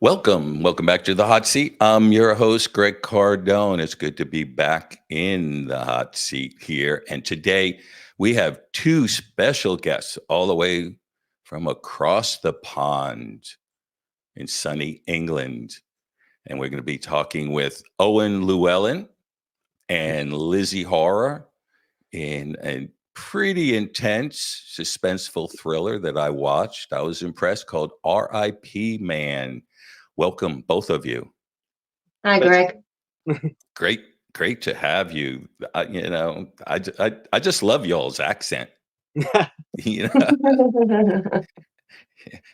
Welcome back to the hot seat. I'm your host, Greg Cardone. It's good to be back in the hot seat here. And today we have two special guests all the way from across the pond in sunny England. And we're going to be talking with Owen Llewelyn and Lizzy Horror in a pretty intense, suspenseful thriller that I watched. I was impressed, called R.I.P. Man. Welcome, both of you. Hi, Greg. Great to have you. I just love y'all's accent. You know,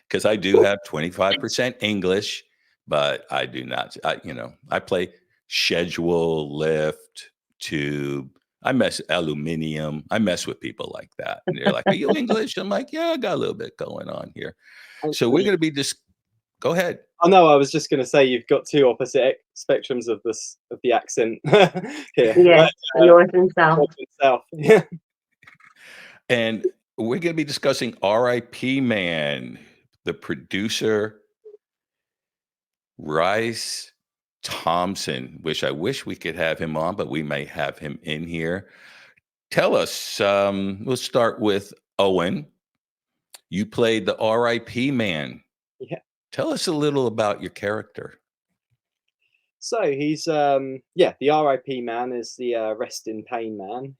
because I do have 25% English, but I do not. I play schedule, lift, tube. I mess aluminium. I mess with people like that, and they're like, "Are you English?" I'm like, "Yeah, I got a little bit going on here." So we're going to be just. Go ahead. Oh no, I was just going to say you've got two opposite spectrums of the accent here. Yeah, north and south. North and south. Yeah. And we're going to be discussing R.I.P. Man, the producer, Rice Thompson. I wish we could have him on, but we may have him in here. Tell us, we'll start with Owen. You played the R.I.P. Man. Yeah. Tell us a little about your character. So he's the R.I.P. man is the rest in pain man.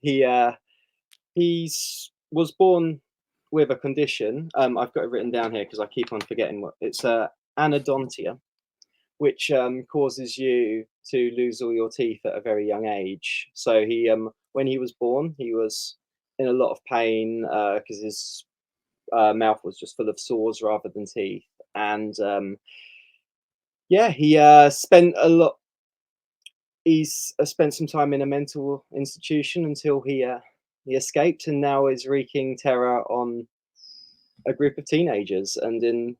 He's was born with a condition. I've got it written down here because I keep on forgetting what it's anodontia, which causes you to lose all your teeth at a very young age. So when he was born, he was in a lot of pain because his mouth was just full of sores rather than teeth. And he spent a lot. He's spent some time in a mental institution until he escaped, and now is wreaking terror on a group of teenagers. And in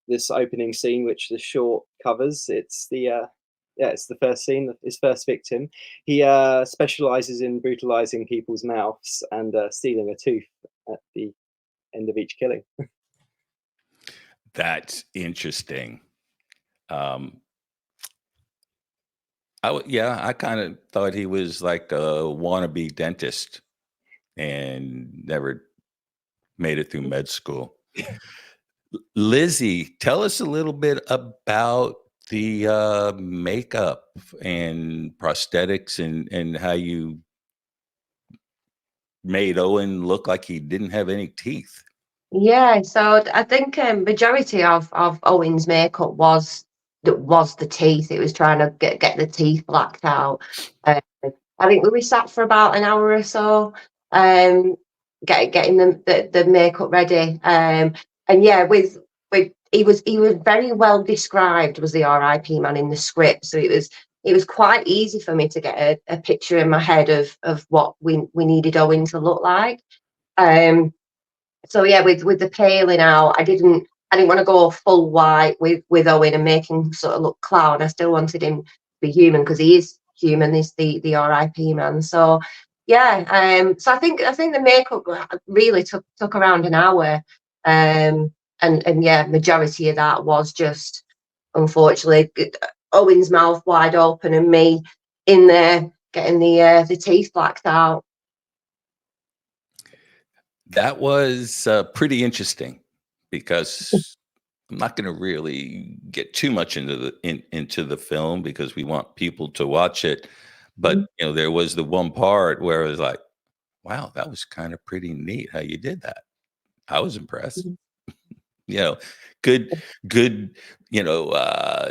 this opening scene, which the short covers, it's the first scene, his first victim. He specializes in brutalizing people's mouths and stealing a tooth at the end of each killing. That's interesting. I kind of thought he was like a wannabe dentist and never made it through med school. Lizzy, tell us a little bit about the makeup and prosthetics and how you made Owen look like he didn't have any teeth. Yeah, so I think majority of Owen's makeup was the teeth. It was trying to get the teeth blacked out. I think we sat for about an hour or so, getting the makeup ready. And yeah, with he was very well described, was the R.I.P. man in the script. So it was quite easy for me to get a picture in my head of what we needed Owen to look like. So yeah, with the paling out, I didn't want to go full white with Owen and make him sort of look clown. I still wanted him to be human because he is human. He's the R.I.P. man. So yeah, so I think the makeup really took around an hour, and yeah, majority of that was just, unfortunately, Owen's mouth wide open and me in there getting the teeth blacked out. That was pretty interesting because I'm not going to really get too much into the film because we want people to watch it. But there was the one part where it was like, "Wow, that was kind of pretty neat how you did that." I was impressed. Good,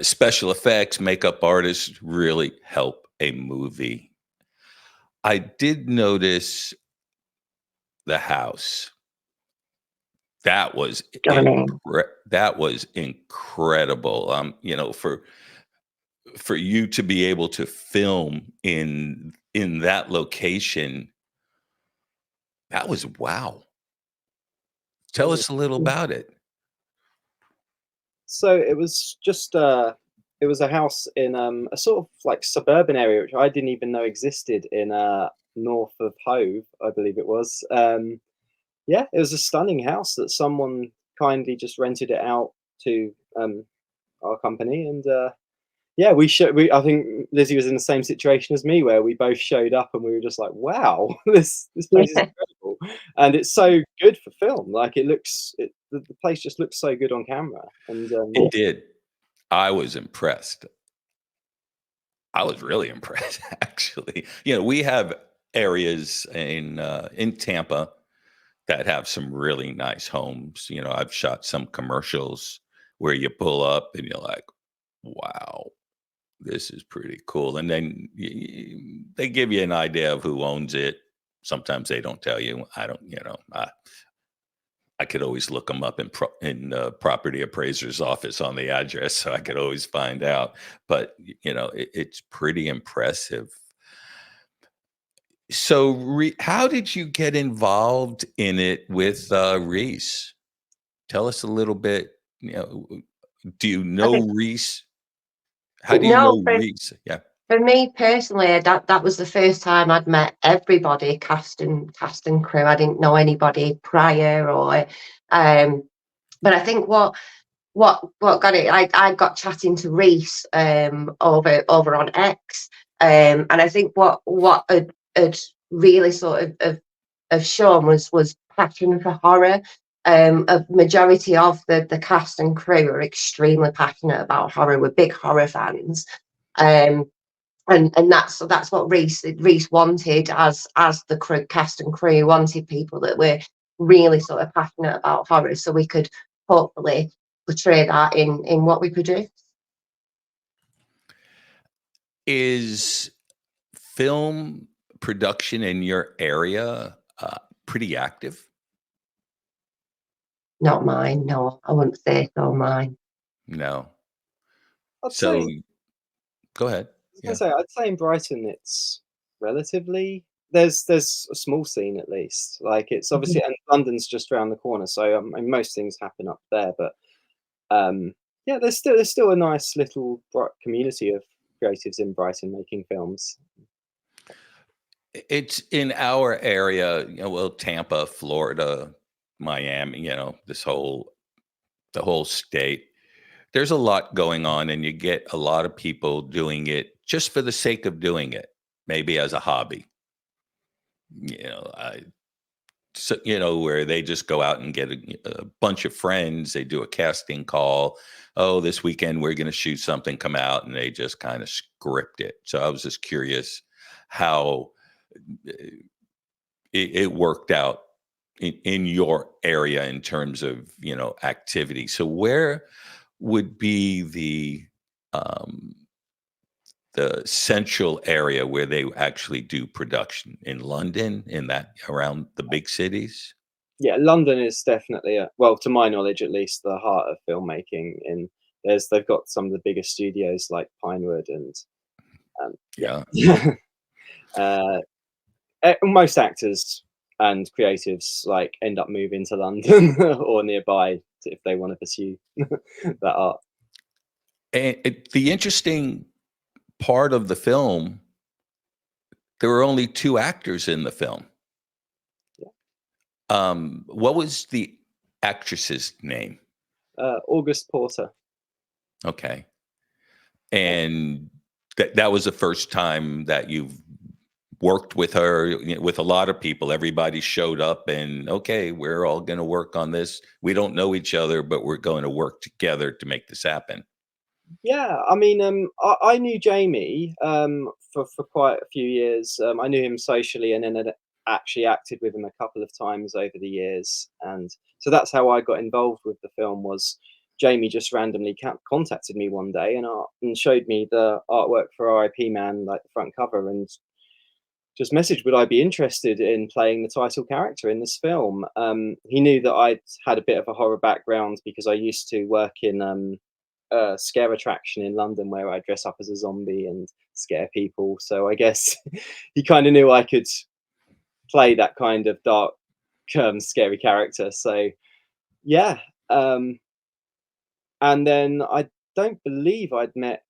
special effects, makeup artists really help a movie. I did notice the house. That was incredible. For you to be able to film in that location, that was wow. Tell us a little about it. So it was just it was a house in a sort of like suburban area which I didn't even know existed in north of Hove, I believe it was. It was a stunning house that someone kindly just rented it out to our company, and yeah, I think Lizzy was in the same situation as me, where we both showed up and we were just like, "Wow, this place is incredible," and it's so good for film. Like the place just looks so good on camera, and It did. I was impressed. I was really impressed, actually. We have areas in Tampa that have some really nice homes. I've shot some commercials where you pull up and you're like, "Wow, this is pretty cool." And then they give you an idea of who owns it. Sometimes they don't tell you. I don't, I could always look them up in the property appraiser's office on the address, so I could always find out. But it's pretty impressive. So, how did you get involved in it with Reese? Tell us a little bit. Do you Okay. know Reese? How do you No, know Reese? Yeah. for me personally, that was the first time I'd met everybody, cast and crew. I didn't know anybody prior, or but I think what got it, I got chatting to Reese over on X, and I think what had really sort of shown was passion for horror. A majority of the cast and crew are extremely passionate about horror. We're big horror fans. Um, and that's what Reese wanted, as the cast and crew wanted people that were really sort of passionate about horror, so we could hopefully portray that in what we produce. Is film production in your area pretty active? Not mine, no, I wouldn't say so. Mine. No. I'd So say go ahead. Yeah. I'd say in Brighton it's relatively there's a small scene at least. Like it's obviously, and London's just around the corner, so and most things happen up there. But yeah, there's still a nice little community of creatives in Brighton making films. It's in our area, well, Tampa, Florida, Miami, the whole state. There's a lot going on, and you get a lot of people doing it just for the sake of doing it, maybe as a hobby. I So, where they just go out and get a bunch of friends. They do a casting call. Oh, this weekend we're going to shoot something, come out, and they just kind of script it. So I was just curious how uh, it worked out in your area in terms of, activity. So where would be um, the central area where they actually do production? In London, in that around the big cities? Yeah, London is definitely well, to my knowledge at least, the heart of filmmaking. In they've got some of the biggest studios like Pinewood, and Yeah. yeah. uh, Most actors and creatives like end up moving to London or nearby if they want to pursue that art. And the interesting part of the film, there were only 2 actors in the film. Yeah. What was the actress's name? August Porter. Okay. Uh, And that was the first time that you've worked with her. With a lot of people, everybody showed up and, "Okay, we're all gonna work on this. We don't know each other, but we're going to work together to make this happen." Yeah, I mean, I knew Jamie for quite a few years. I knew him socially, and then had actually acted with him a couple of times over the years, and so that's how I got involved with the film. Was Jamie just randomly contacted me one day and showed me the artwork for R.I.P. Man, like the front cover, and just messaged would I be interested in playing the title character in this film. He knew that I'd had a bit of a horror background because I used to work in scare attraction in London where I dress up as a zombie and scare people. So I guess he kind of knew I could play that kind of dark, scary character. So yeah, and then I don't believe I'd met.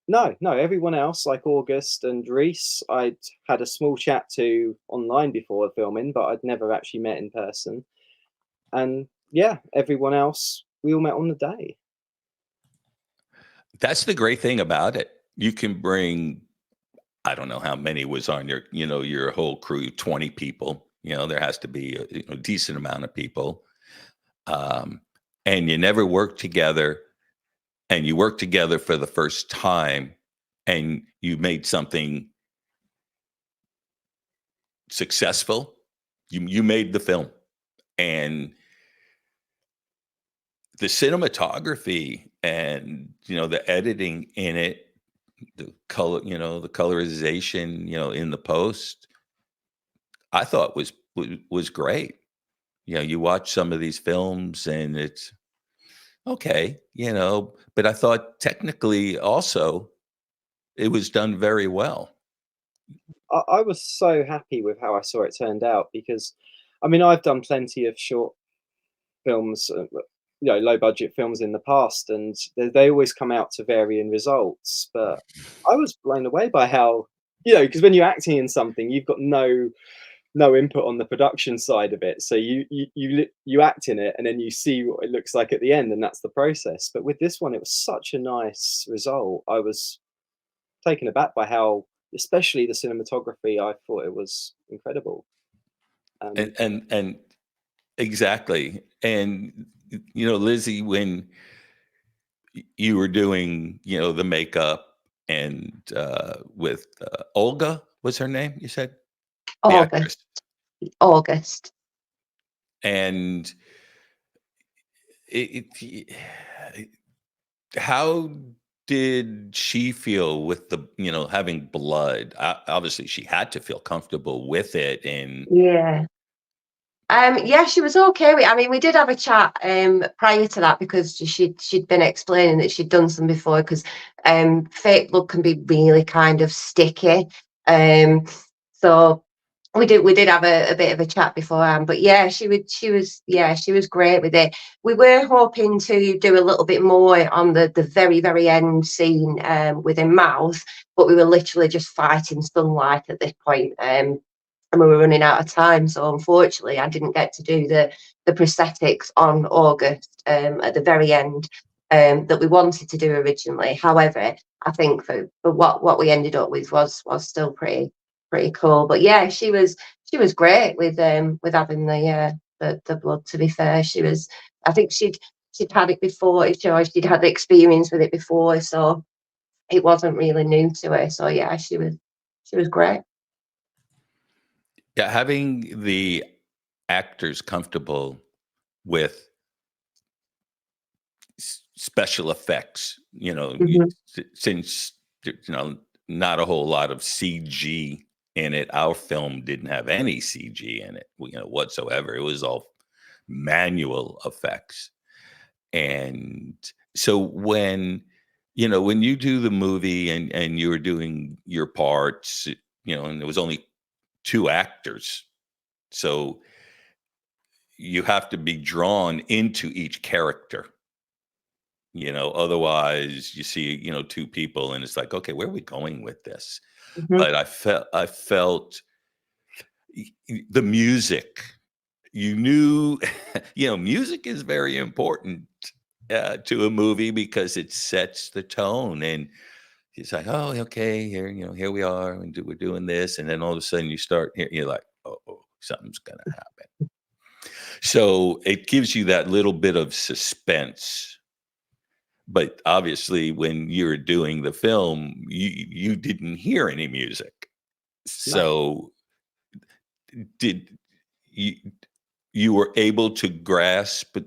No, everyone else like August and Reese, I'd had a small chat to online before filming, but I'd never actually met in person. And yeah, everyone else we all met on the day. That's the great thing about it. You can bring, I don't know how many was on your, your whole crew, 20 people. There has to be a decent amount of people. Um, and you never work together, and you work together for the first time, and you made something successful. You made the film, and the cinematography and the editing in it, the color, the colorization, in the post, I thought was great. You watch some of these films and it's okay, but I thought technically also it was done very well. I was so happy with how I saw it turned out because, I mean, I've done plenty of short films, low budget films in the past, and they always come out to varying results. But I was blown away by how, because when you're acting in something, you've got no input on the production side of it. So you act in it, and then you see what it looks like at the end, and that's the process. But with this one, it was such a nice result. I was taken aback by how, especially the cinematography, I thought it was incredible. And exactly. And Lizzy, when you were doing the makeup and with Olga was her name, you said, the actress, August. and it how did she feel with the having blood? Obviously she had to feel comfortable with it. And Yeah. Yeah, she was okay with. I mean, we did have a chat prior to that because she'd been explaining that she'd done some before because fake blood can be really kind of sticky. So we did have a bit of a chat beforehand, but yeah, she was great with it. We were hoping to do a little bit more on the very end scene with her mouth, but we were literally just fighting sunlight at this point. And we were running out of time, so unfortunately I didn't get to do the prosthetics on August at the very end that we wanted to do originally. However, I think for what we ended up with was still pretty cool. But yeah, she was great with having the blood. To be fair, I think she'd had it before. She'd had the experience with it before, so it wasn't really new to her. So yeah, she was great. yeah, having the actors comfortable with special effects, Hmm. since not a whole lot of CG in it. Our film didn't have any CG in it, whatsoever. It was all manual effects. And so when you do the movie and you were doing your parts, and there was only two actors, so you have to be drawn into each character. Otherwise you see, two people and it's like, okay, where are we going with this? Hmm. But I felt the music, you knew, music is very important to a movie because it sets the tone. And it's like, oh, okay, here we are, and we're doing this, and then all of a sudden you're like, oh, something's gonna happen. So it gives you that little bit of suspense. But obviously, when you're doing the film, you didn't hear any music. No. So did you you were able to grasp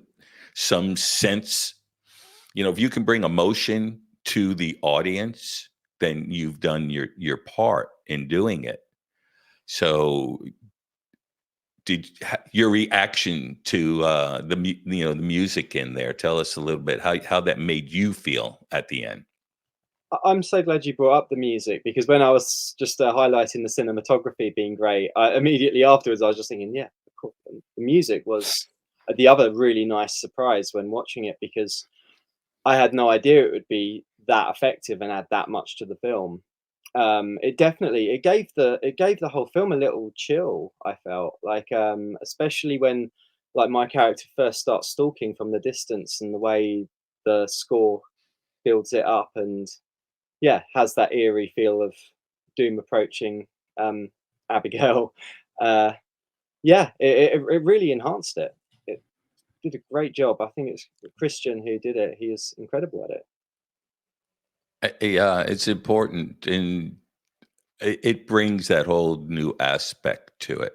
some sense, if you can bring emotion to the audience, then you've done your part in doing it. So your reaction to the music in there, tell us a little bit how that made you feel at the end. I'm so glad you brought up the music because when I was just highlighting the cinematography being great, immediately afterwards I was just thinking, yeah, of course. The music was the other really nice surprise when watching it because I had no idea it would be that effective and add that much to the film. It gave the whole film a little chill. I felt like, especially when like my character first starts stalking from the distance and the way the score builds it up, and yeah, has that eerie feel of doom approaching. Abigail, yeah, it really enhanced it. It did a great job. I think it's Christian who did it. He is incredible at it. Yeah, it's important, and it brings that whole new aspect to it.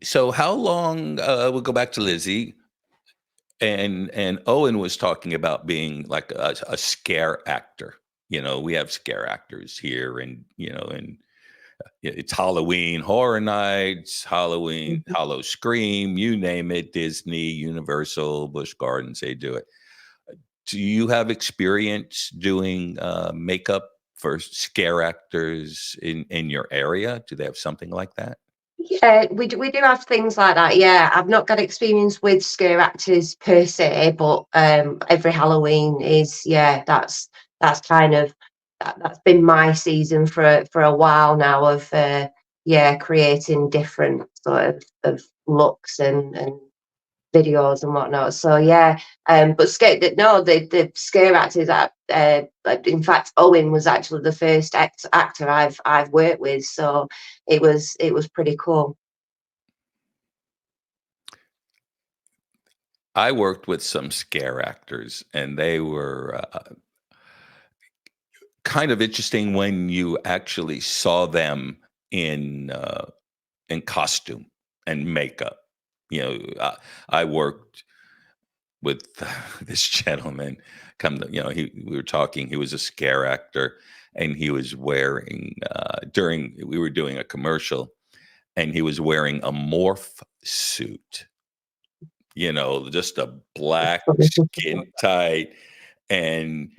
So, how long? We'll go back to Lizzy, and Owen was talking about being like a scare actor. We have scare actors here, and it's Halloween Horror Nights, Halloween Mhm. Hollow Scream, you name it, Disney, Universal, Busch Gardens, they do it. Do you have experience doing makeup for scare actors in your area? Do they have something like that? Yeah, we do have things like that. Yeah, I've not got experience with scare actors per se, but every Halloween is, yeah, that's kind of that's been my season for a while now of yeah, creating different sort of looks and videos and whatnot. So yeah, but no, the scare actors. In fact, Owen was actually the first actor I've worked with, so it was pretty cool. I worked with some scare actors, and they were kind of interesting when you actually saw them in costume and makeup. I worked with this gentleman. We were talking. He was a scare actor, and he was wearing during we were doing a commercial, and he was wearing a morph suit. Just a black skin tight, and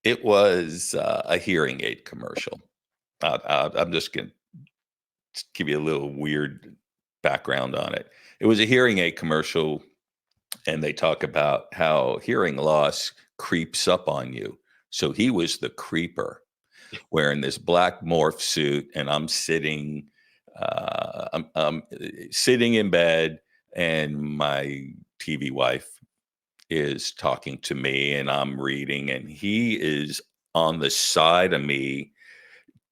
it was a hearing aid commercial. I'm just going to give you a little weird background on it. It was a hearing aid commercial, and they talk about how hearing loss creeps up on you. So he was the creeper wearing this black morph suit, and I'm sitting in bed, and my TV wife is talking to me, and I'm reading, and he is on the side of me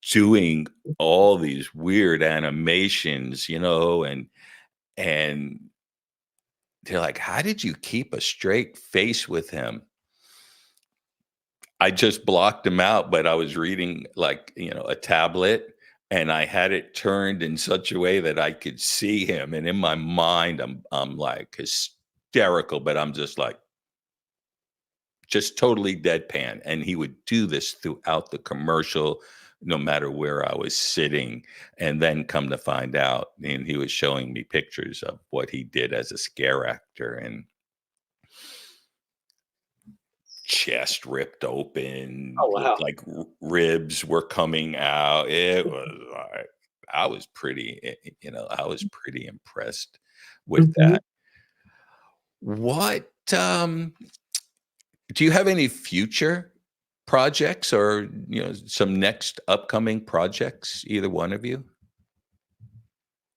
doing all these weird animations, and they're like, "How did you keep a straight face with him?" I just blocked him out, but I was reading like, a tablet, and I had it turned in such a way that I could see him. And in my mind, I'm like hysterical, but I'm just like just totally deadpan. And he would do this throughout the commercial, no matter where I was sitting. And then come to find out, and he was showing me pictures of what he did as a scare actor, and chest ripped open, Oh looked wow. like ribs were coming out. It was like I was pretty, I was pretty impressed with Mhm. that. What do you have any future projects, or some next upcoming projects, either one of you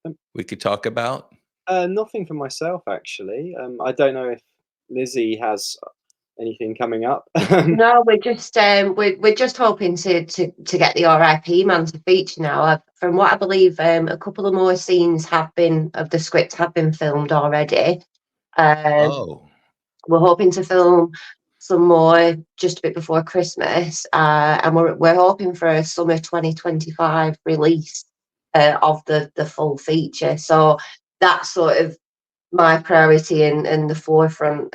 Um, we could talk about? Nothing for myself actually. I don't know if Lizzie has anything coming up. No, we're just hoping to get the R.I.P. man to feature now. From what I believe, a couple of more scenes of the script have been filmed already. Um, Oh, we're hoping to film some more just a bit before Christmas, and we're hoping for a summer 2025 release of the full feature. So that's sort of my priority and the forefront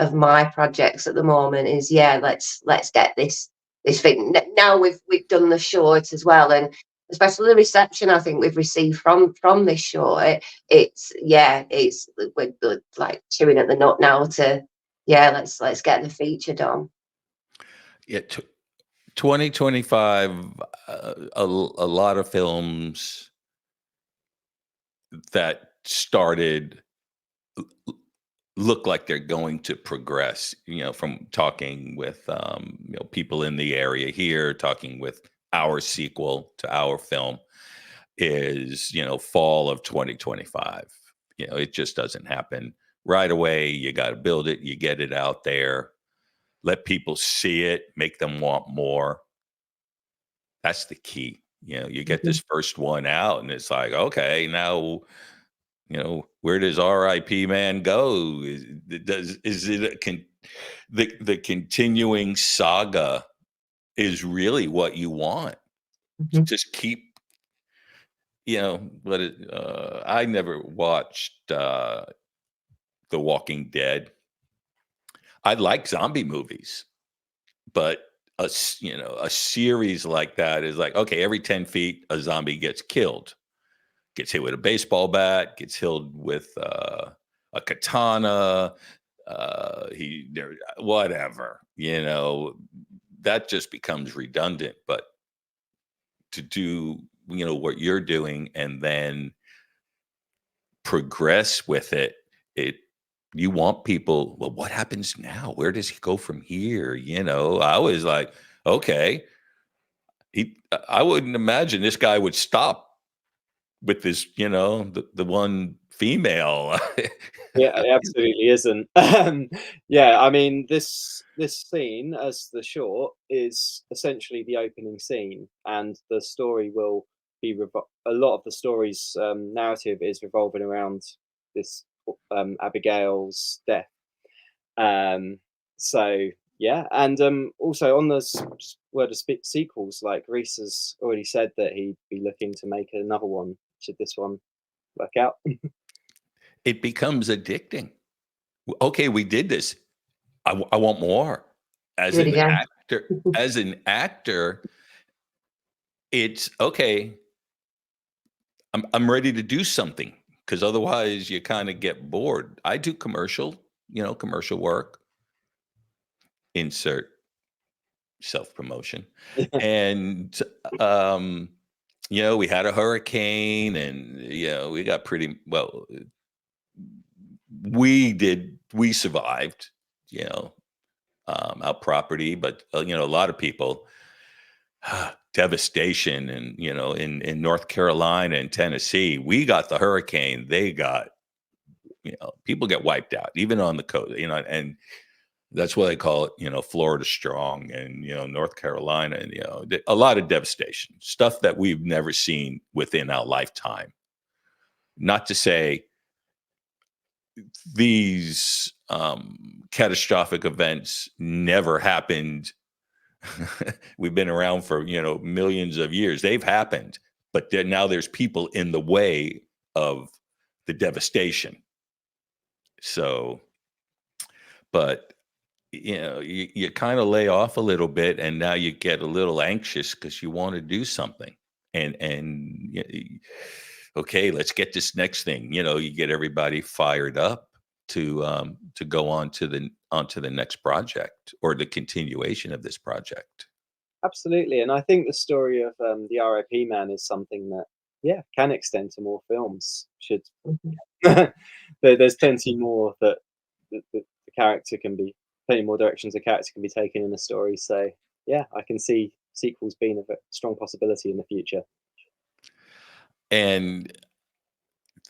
of my projects at the moment is, yeah, let's get this thing. Now we've done the short as well, and especially the reception I think we've received from this short. It's we're like chewing at the nut now to, yeah, let's get the feature done. yeah. 2025, a lot of films that started look like they're going to progress, from talking with people in the area here, talking with our sequel to our film is fall of 2025. It just doesn't happen right away. You got to build it. You get it out there. Let people see it. Make them want more. That's the key. You get this first one out, and it's like, okay, now, where does R.I.P. man go? Is it the continuing saga is really what you want? Just keep, but I never watched The Walking Dead. I like zombie movies, but a series like that is like, okay, every 10 feet a zombie gets killed, gets hit with a baseball bat, gets hit with a katana, whatever, that just becomes redundant. But to do, what you're doing and then progress with it, you want people, well, what happens now? Where does he go from here? I was like, okay, I wouldn't imagine this guy would stop with this, the one female. Yeah, it absolutely isn't. Yeah, I mean, this scene as the short is essentially the opening scene, and the story will be a lot of the story's narrative is revolving around this Abigail's death. So yeah, and also on the word of sequels, like Reese has already said that he'd be looking to make another one should this one work out. It becomes addicting. Okay, we did this. I want more. As Do it an again. actor, it's okay. I'm ready to do something, because otherwise you kind of get bored. I do commercial work. Insert self-promotion. And we had a hurricane, and we got pretty well. We survived, our property, but a lot of people, devastation. And in North Carolina and Tennessee, we got the hurricane. They got, people get wiped out even on the coast, and that's why they call it, Florida strong. And North Carolina, and a lot of devastation, stuff that we've never seen within our lifetime. Not to say these catastrophic events never happened. We've been around for millions of years. They've happened, but now there's people in the way of the devastation. So, but you kind of lay off a little bit, and now you get a little anxious because you want to do something. And okay, let's get this next thing. You get everybody fired up to go onto the next project, or the continuation of this project. Absolutely, and I think the story of the R.I.P. man is something that can extend to more films. Should there's plenty more that the character can be, plenty more directions the character can be taken in the story. So yeah, I can see sequels being a strong possibility in the future. And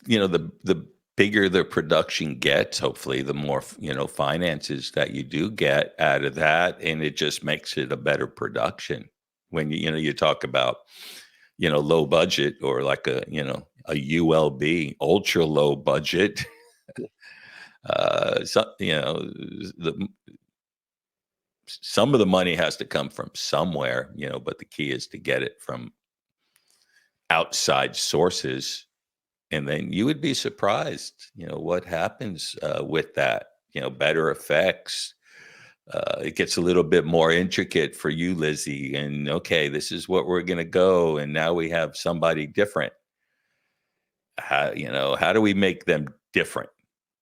the bigger the production gets, hopefully the more finances that you do get out of that, and it just makes it a better production. When you talk about low budget, or like a ULB, ultra low budget. Some of the money has to come from somewhere, but the key is to get it from outside sources. And then you would be surprised, what happens with that. Better effects. It gets a little bit more intricate for you, Lizzy. And okay, this is what we're going to go. And now we have somebody different. How do we make them different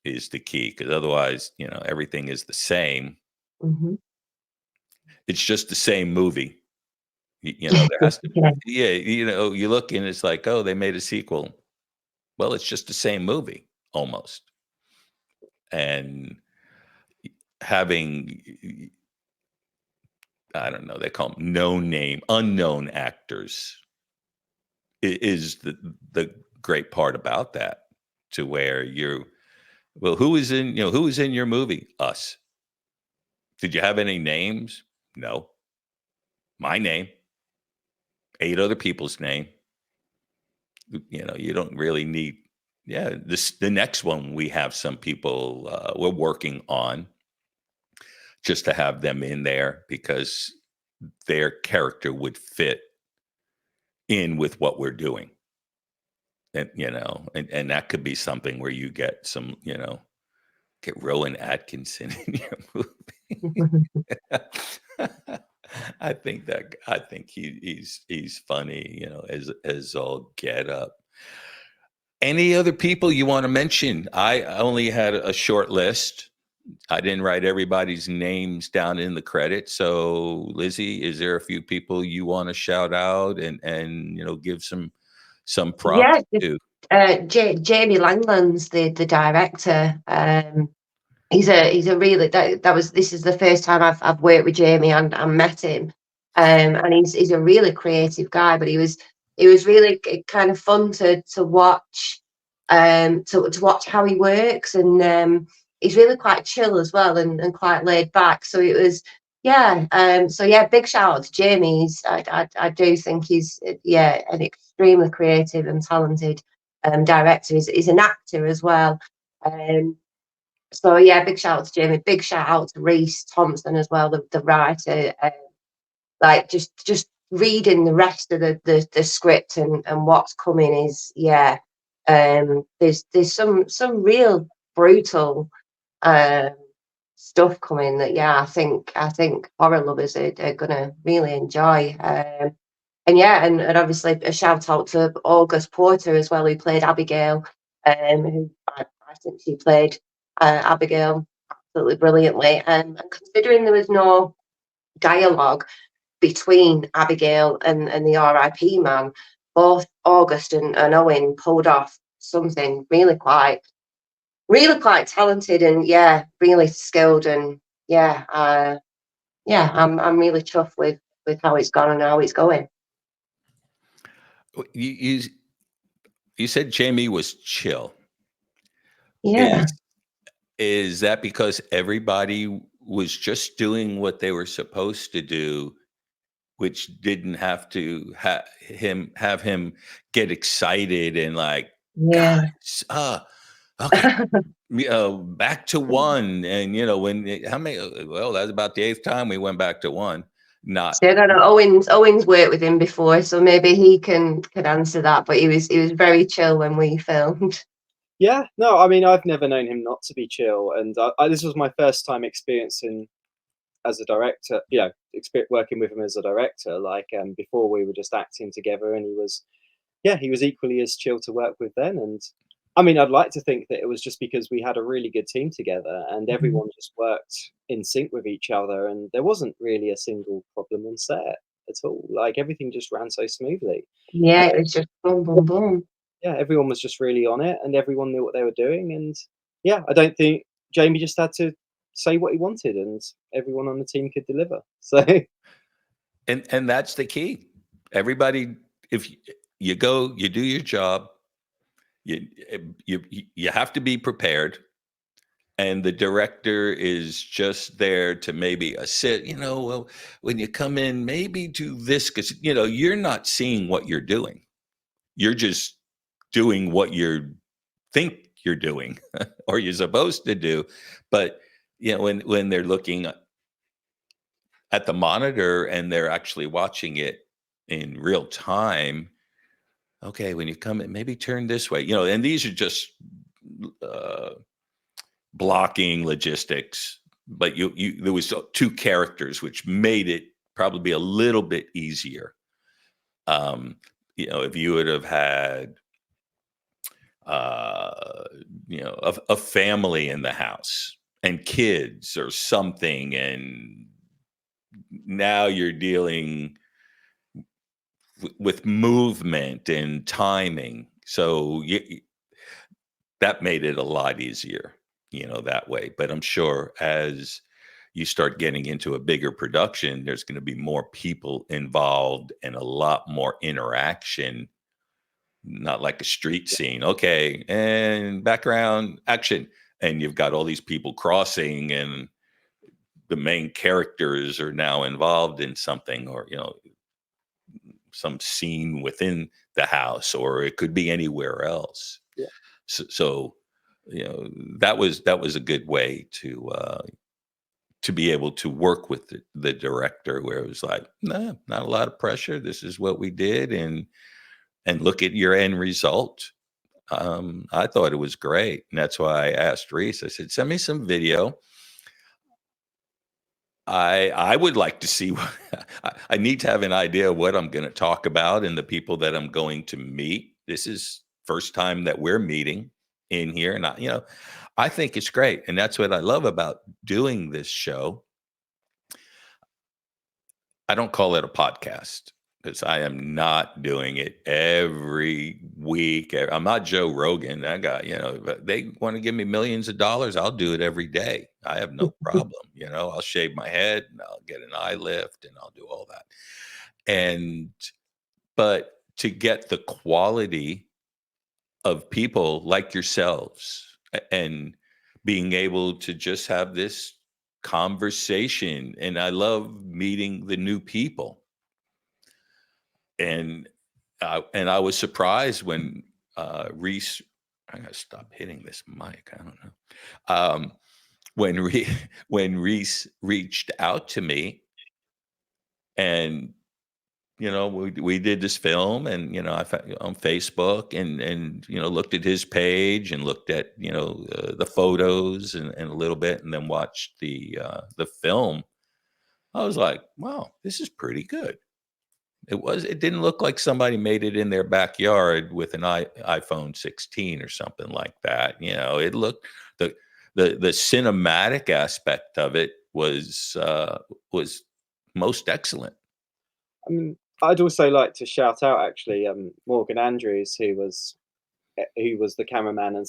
is the key, because otherwise, everything is the same. It's just the same movie. There has to be, you look and it's like, oh, they made a sequel. Well, it's just the same movie almost. And having, I don't know, they call them unknown actors is the great part about that, to where Well, who was in, who was in your movie? Us. Did you have any names? No. My name, 8 other people's name. You don't really need. Yeah, the next one we have some people we're working on just to have them in there because their character would fit in with what we're doing. And and that could be something where you get some, get Rowan Atkinson in your movie. I think he's funny, as all get up. Any other people you want to mention? I only had a short list. I didn't write everybody's names down in the credits. So, Lizzy, is there a few people you want to shout out and give some props Yeah, to? Jamie Langland's the director. He's a really this is the first time I've worked with Jamie and met him, and he's a really creative guy. But he was really kind of fun to watch, to watch how he works, and he's really quite chill as well and quite laid back. So it was. Yeah, so yeah, big shout out to Jamie. I do think he's an extremely creative and talented director. He's an actor as well. So yeah, big shout out to Jamie. Big shout out to Reese Thompson as well, the writer. Like just reading the rest of the script and what's coming is there's some real brutal um, stuff coming that I think horror lovers are gonna really enjoy. And obviously a shout out to August Porter as well, who played Abigail. Who I think she played Abigail absolutely brilliantly. And considering there was no dialogue between Abigail and the R.I.P. man, both August and Owen pulled off something really quite talented and really skilled. And I'm really chuffed with how it's gone and how it's going. You said Jamie was chill. Yeah. Is that because everybody was just doing what they were supposed to do, which didn't have to have him get excited and like, Yeah. guys, okay, back to one, and how many? Well, that's about the 8th time we went back to one. Not. So I don't know. Owen's worked with him before, so maybe he can answer that. But he was very chill when we filmed. Yeah, no, I mean, I've never known him not to be chill, and this was my first time experiencing as a director, working with him as a director. Like, before we were just acting together, and he was equally as chill to work with then. And I mean, I'd like to think that it was just because we had a really good team together, and everyone just worked in sync with each other, and there wasn't really a single problem on set at all. Like, everything just ran so smoothly. Yeah, it was just boom, boom, boom. Yeah, everyone was just really on it, and everyone knew what they were doing. And yeah, I don't think Jamie just had to say what he wanted, and everyone on the team could deliver. So And that's the key. Everybody, if you go, you do your job. You have to be prepared, and the director is just there to maybe assist. Well, when you come in, maybe do this because you're not seeing what you're doing. You're just doing what you think you're doing or you're supposed to do. But when they're looking at the monitor and they're actually watching it in real time, okay, when you come in, maybe turn this way, and these are just uh, blocking logistics. But there was 2 characters, which made it probably a little bit easier. If you would have had a family in the house and kids or something, and now you're dealing with movement and timing, so that made it a lot easier, that way. But I'm sure as you start getting into a bigger production, there's going to be more people involved and a lot more interaction. Not like a street scene. Okay, and background action. and you've got all these people crossing, and the main characters are now involved in something, or some scene within the house, or it could be anywhere else. Yeah. So that was a good way to be able to work with the director, where it was like, nah, not a lot of pressure. This is what we did, and look at your end result. I thought it was great, and that's why I asked Reese. I said, send me some video. I would like to see what I need to have an idea of what I'm going to talk about and the people that I'm going to meet. This is first time that we're meeting in here, and I think it's great, and that's what I love about doing this show. I don't call it a podcast because I am not doing it every week. I'm not Joe Rogan. I got, but they want to give me millions of dollars. I'll do it every day. I have no problem. I'll shave my head and I'll get an eye lift and I'll do all that. But to get the quality of people like yourselves and being able to just have this conversation, and I love meeting the new people. And I was surprised when Reese. I gotta stop hitting this mic. I don't know. When when Reese reached out to me, and we did this film, and I found on Facebook, and looked at his page and looked at the photos and a little bit, and then watched the film. I was like, wow, this is pretty good. It didn't look like somebody made it in their backyard with an iPhone 16 or something like that. It looked, the cinematic aspect of it was most excellent. I mean, I'd also like to shout out actually Morgan Andrews, who was the cameraman and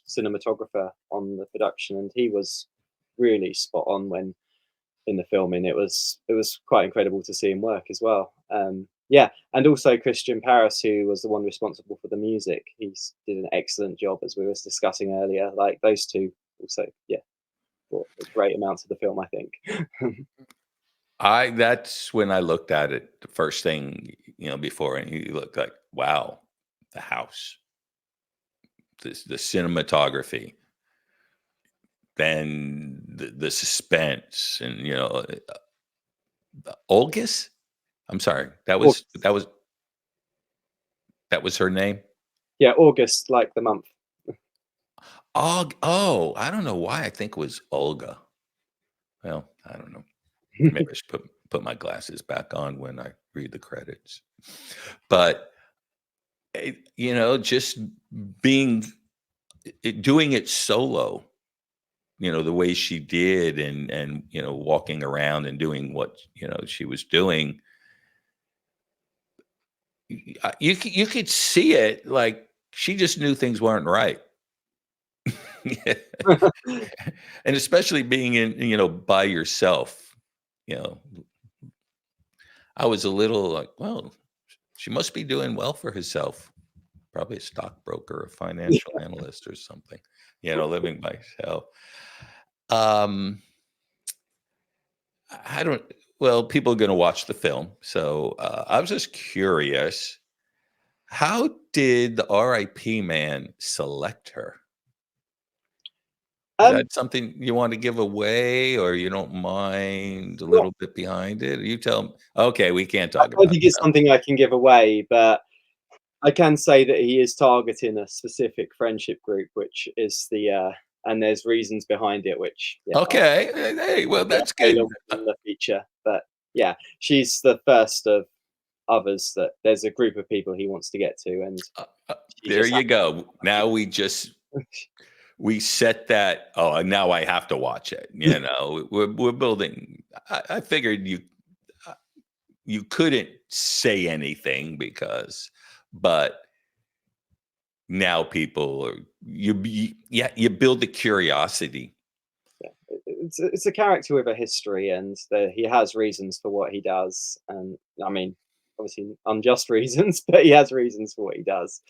cinematographer on the production, and he was really spot on when in the filming. It was quite incredible to see him work as well. Yeah, and also Christian Paris, who was the one responsible for the music. He did an excellent job, as we were discussing earlier. Like those two also, yeah, brought a great amount to the film, I think. That's when I looked at it the first thing, before, and you look like, wow, the house, the cinematography, then the suspense, and Olgis. I'm sorry, that was August. that was her name. Yeah, August, like the month. Oh, I don't know why I think it was Olga. Well, I don't know. Maybe I should put my glasses back on when I read the credits. But just being doing it solo, the way she did, and walking around and doing what she was doing. You could see it, like she just knew things weren't right. And especially being in, by yourself, you know, I was a little like, well, she must be doing well for herself. Probably a stockbroker, a financial analyst or something, living by herself. Um, I don't, well, people are going to watch the film. So I was just curious, how did the R.I.P. man select her? Is Um, that something you want to give away, or you don't mind a well, little bit behind it? You tell me. Okay, we can't I talk don't about think it's that. something I can give away, but I can say that he is targeting a specific friendship group, which is and there's reasons behind it, which Okay, hey, well, I'll that's say good. in the future. But yeah, she's the first of others that there's a group of people he wants to get to, and Uh, she there just you go. Now happens. we set that. Oh, now I have to watch it. We're building. I figured uh, you couldn't say anything but now people are yeah, you build the curiosity. Yeah, it's a character with a history, and he has reasons for what he does, and I mean, obviously unjust reasons, but he has reasons for what he does,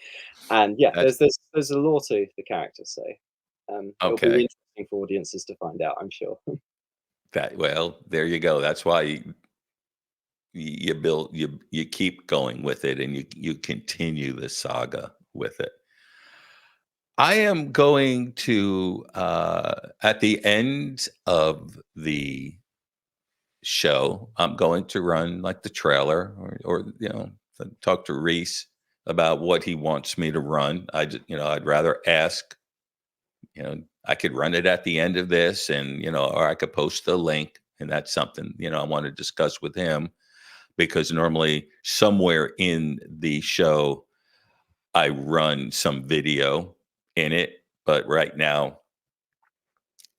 and yeah, That's there's a law to the character, so It'll be Okay. interesting for audiences to find out, I'm sure. Well, there you go. That's why you build you keep going with it, and you continue the saga with it. I am going to at the end of the show, I'm going to run like the trailer, or talk to Reese about what he wants me to run. I'd rather ask. I could run it at the end of this, and or I could post the link, and that's something I want to discuss with him, because normally somewhere in the show I run some video in it, but right now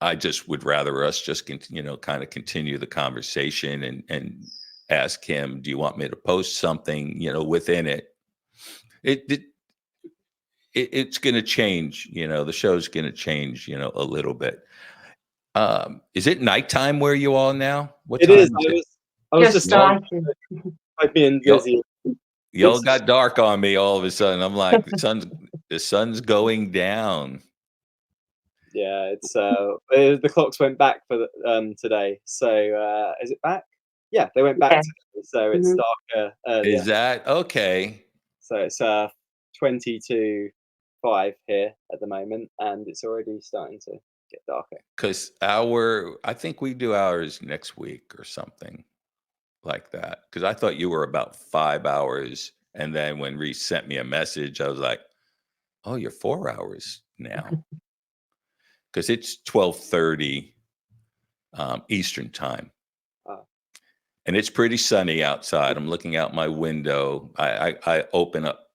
I just would rather us just kind of continue the conversation, and ask him, do you want me to post something within it? It it's going to change. The show's going to change a little bit. Is it nighttime where you all now? What It is. time is it? I was Just just starting. typing in Y'all, Lizzy. y'all got dark on me all of a sudden. I'm like, the sun's going down. Yeah, it's the clocks went back for today. So is it back? Yeah, they went back Yeah. today, so it's Mhm. darker earlier. Is that okay? So it's 20 to 5 here at the moment, and it's already starting to get darker. Because I think we do ours next week or something like that. Because I thought you were about 5 hours, and then when Reese sent me a message, I was like, "Oh, you're 4 hours now." Because it's 12:30 Eastern time, Uh, and it's pretty sunny outside. I'm looking out my window. I open up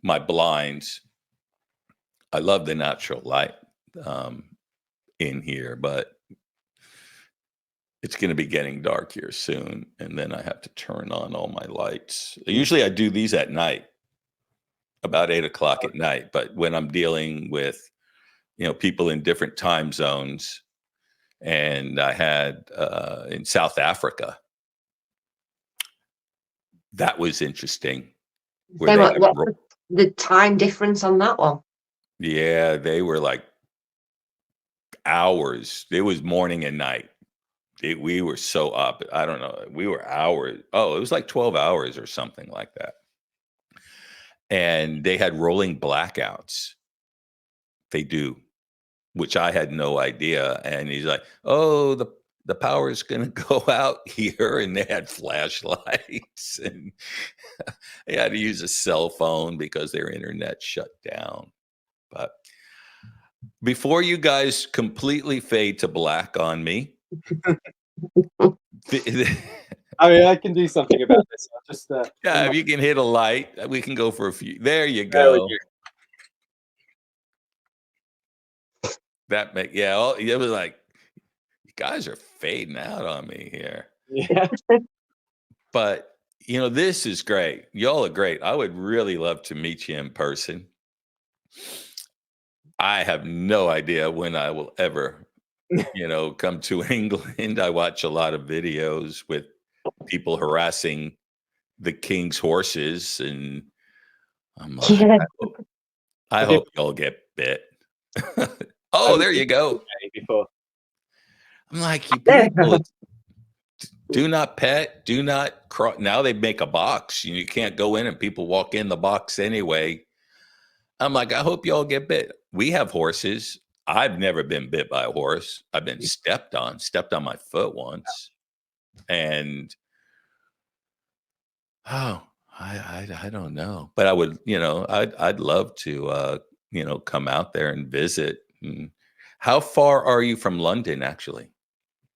my blinds. I love the natural light um, in here, but it's going to be getting dark here soon, and then I have to turn on all my lights. Usually, I do these at night, about 8 o'clock at night. But when I'm dealing with people in different time zones, and I had in South Africa, that was interesting. Where So they what, had, what's the time difference on that one? yeah, they were like hours. It was morning and night. We were so up. I don't know. We were hours. Oh, it was like 12 hours or something like that. And they had rolling blackouts. They do, which I had no idea. And he's like, "Oh, the power's going to go out here," and they had flashlights, and they had to use a cell phone because their internet shut down. But before you guys completely fade to black on me, I mean, I can do something about this. I'll just yeah, if you can hit a light, we can go for a few. There you there we go. It was like, you guys are fading out on me here. Yeah. But this is great. Y'all are great. I would really love to meet you in person. I have no idea when I will ever, come to England. I watch a lot of videos with people harassing the king's horses, and I'm like, Yeah. I Have you hope y'all get bit. have Oh, you there been you go. to UK before? I'm like, you people, do not pet, do not cross. Now they make a box. You can't go in, and people walk in the box anyway. I'm like, I hope y'all get bit. We have horses. I've never been bit by a horse. I've been stepped on my foot once. And oh, I don't know. But I would, I'd love to come out there and visit. How far are you from London, actually?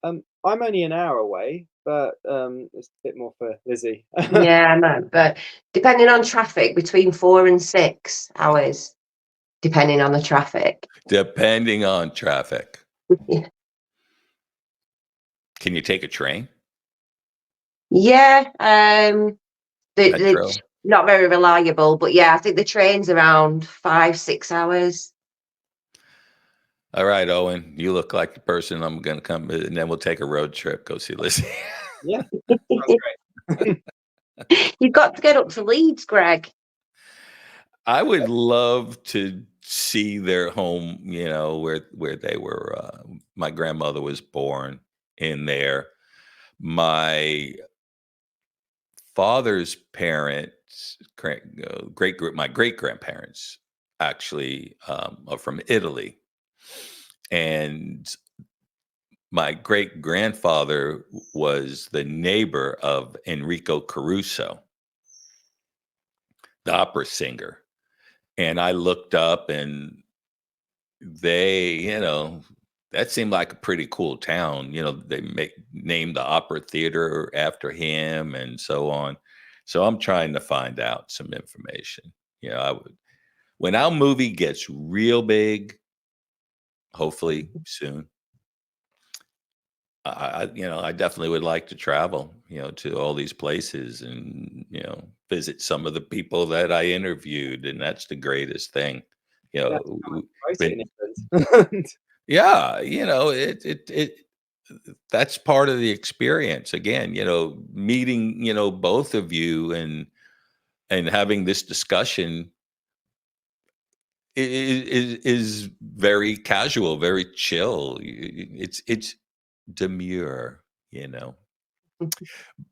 I'm only an hour away, but it's a bit more for Lizzy. Yeah, no, but depending on traffic, between 4 and 6 hours, depending on the traffic. Depending on traffic. Yeah, Can you take a train? yeah, Metro? not very reliable, but yeah, I think the train's around 5, 6 hours. All right, Owen, you look like the person I'm going to come visit, and then we'll take a road trip, go see Lizzy. Yeah, sounds great. You've got to get up to Leeds, Greg. I would love to see their home, where they were. My grandmother was born in there. My father's parents, my great grandparents, actually are from Italy, and my great grandfather was the neighbor of Enrico Caruso, the opera singer. And I looked up, and they, that seemed like a pretty cool town. They named the opera theater after him and so on. So I'm trying to find out some information. I would, when our movie gets real big, hopefully soon, I definitely would like to travel, to all these places and, visit some of the people that I interviewed. And that's the greatest thing, you Yeah, know, to come and w- promote it been, in England. yeah, that's part of the experience. Again, meeting, both of you and having this discussion is very casual, very chill. It's demure, you know.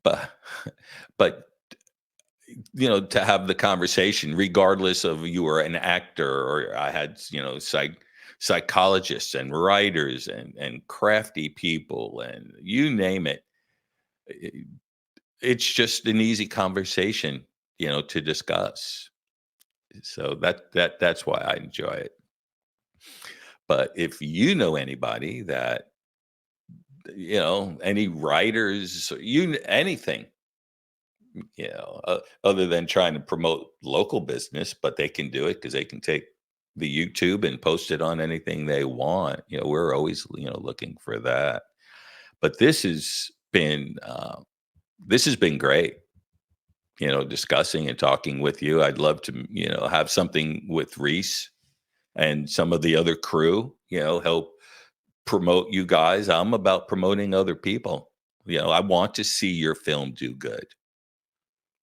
But but to have the conversation, regardless of you were an actor or I had, psychologists and writers and crafty people and you name it. i- It's just an easy conversation, to discuss. So that's why I enjoy it. But if you know anybody that, any writers, anything, other than trying to promote local business, but they can do it because they can take the YouTube and post it on anything they want. We're always, looking for that. But this has been great. Discussing and talking with you. I'd love to, have something with Reese and some of the other crew. Help promote you guys. I'm about promoting other people. I want to see your film do good.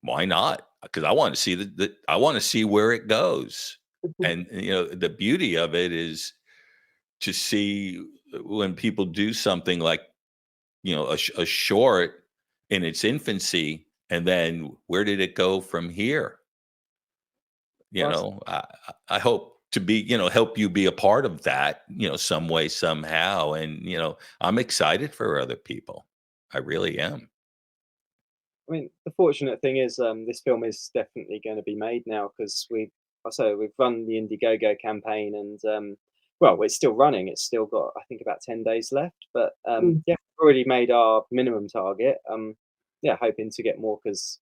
Why not? Because I want to see I want to see where it goes. And the beauty of it is to see when people do something like, a short in its infancy, and then where did it go from here? Nice. I hope to be, help you be a part of that, some way, somehow. And, I'm excited for other people. I really am. I mean, the fortunate thing is, this film is definitely going to be made now because we've run the Indiegogo campaign, and well, it's still running. It's still got, I think, about 10 days left. But Mm. yeah, we've already made our minimum target. Yeah, hoping to get more because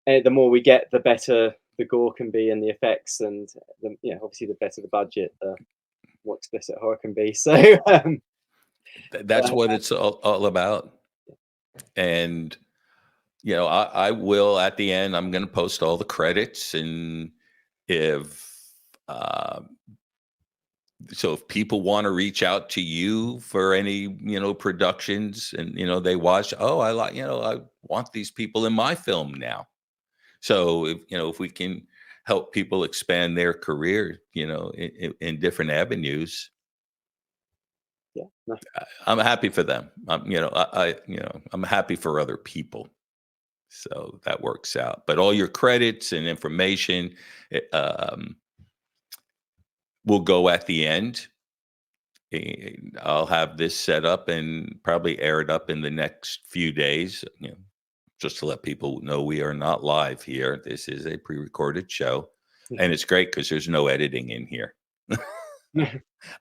the more we get, the better the gore can be and the effects, and obviously, the better the budget, the more explicit horror can be. So, That's but, what it's all about. And, I will at the end, I'm going to post all the credits. And if, uh, so if people want to reach out to you for any, productions and, they watch, oh, I want these people in my film now. So if we can help people expand their career, in different avenues, yeah, no, I'm happy for them. I'm happy for other people. So that works out. But all your credits and information will go at the end. I'll have this set up and probably air it up in the next few days. Just to let people know we are not live here. This is a pre-recorded show, yeah. and it's great because there's no editing in here.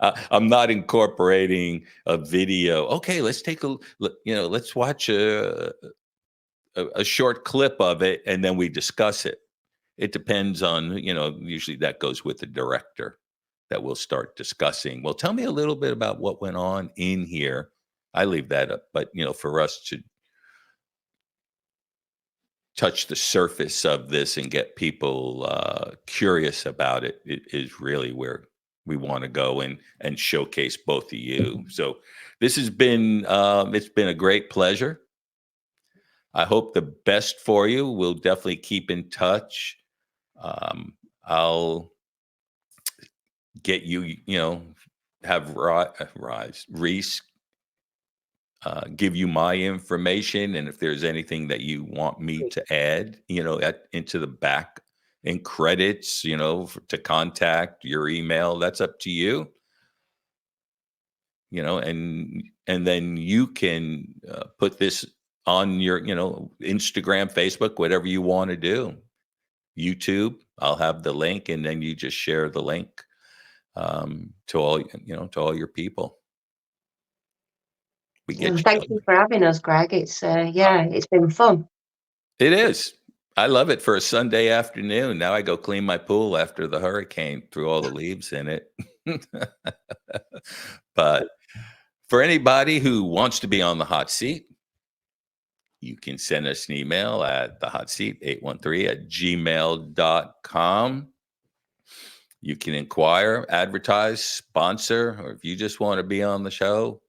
I'm not incorporating a video. Okay, let's take let's watch a short clip of it, and then we discuss it. It depends on, usually that goes with the director that we'll start discussing. Well, tell me a little bit about what went on in here. I leave that up, but for us to touch the surface of this and get people curious about it, it is really where we want to go and showcase both of you. So this has been it's been a great pleasure. I hope the best for you. We'll definitely keep in touch. Um, I'll get you, have Reese give you my information, and if there's anything that you want me to add, into the back in credits, to contact your email, that's up to you. And then you can put this on your, Instagram, Facebook, whatever you want to do. YouTube, I'll have the link, and then you just share the link to all your people. We get you Thank done. you for having us, Greg. It's it's been fun. It is. I love it for a Sunday afternoon. Now I go clean my pool after the hurricane, threw all the leaves in it. But for anybody who wants to be on the hot seat, you can send us an email at thehotseat813@gmail.com. You can inquire, advertise, sponsor, or if you just want to be on the show,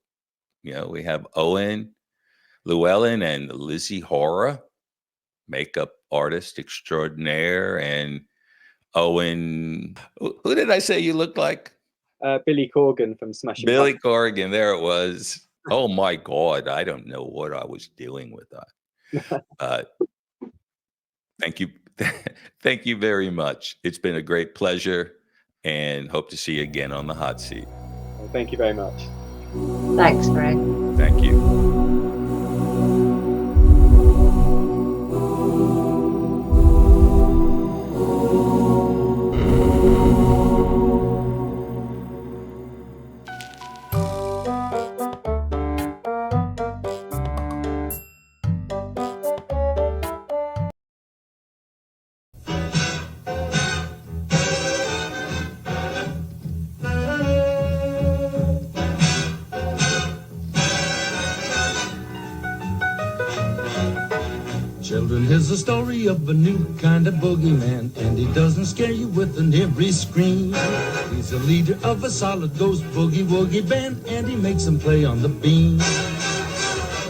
we have Owen, Llewelyn, and Lizzy Hora, makeup artist extraordinaire, and Owen. Who did I say you looked like? Billy Corgan from Smashing Billy Pumpkins. Corgan. There it was. Oh my God. I don't know what I was doing with that. Thank you. Thank you very much. It's been a great pleasure, and hope to see you again on the hot seat. Well, thank you very much. Thanks, Greg. Thank you. Children, here's the story of a new kind of boogeyman, and he doesn't scare you with an eerie scream. He's the leader of a solid ghost boogie-woogie band, and he makes them play on the beam.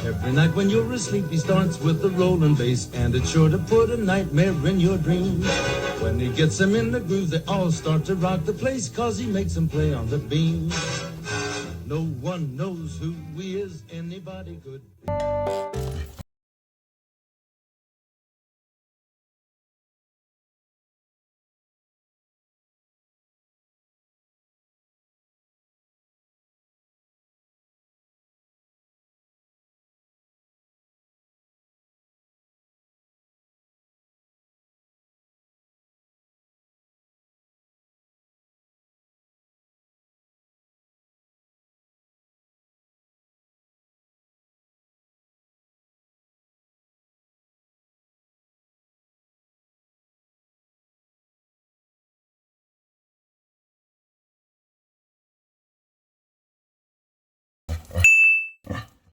Every night when you're asleep, he starts with a rolling bass, and it's sure to put a nightmare in your dreams. When he gets them in the groove, they all start to rock the place, 'cause he makes them play on the beam. No one knows who he is, anybody could be.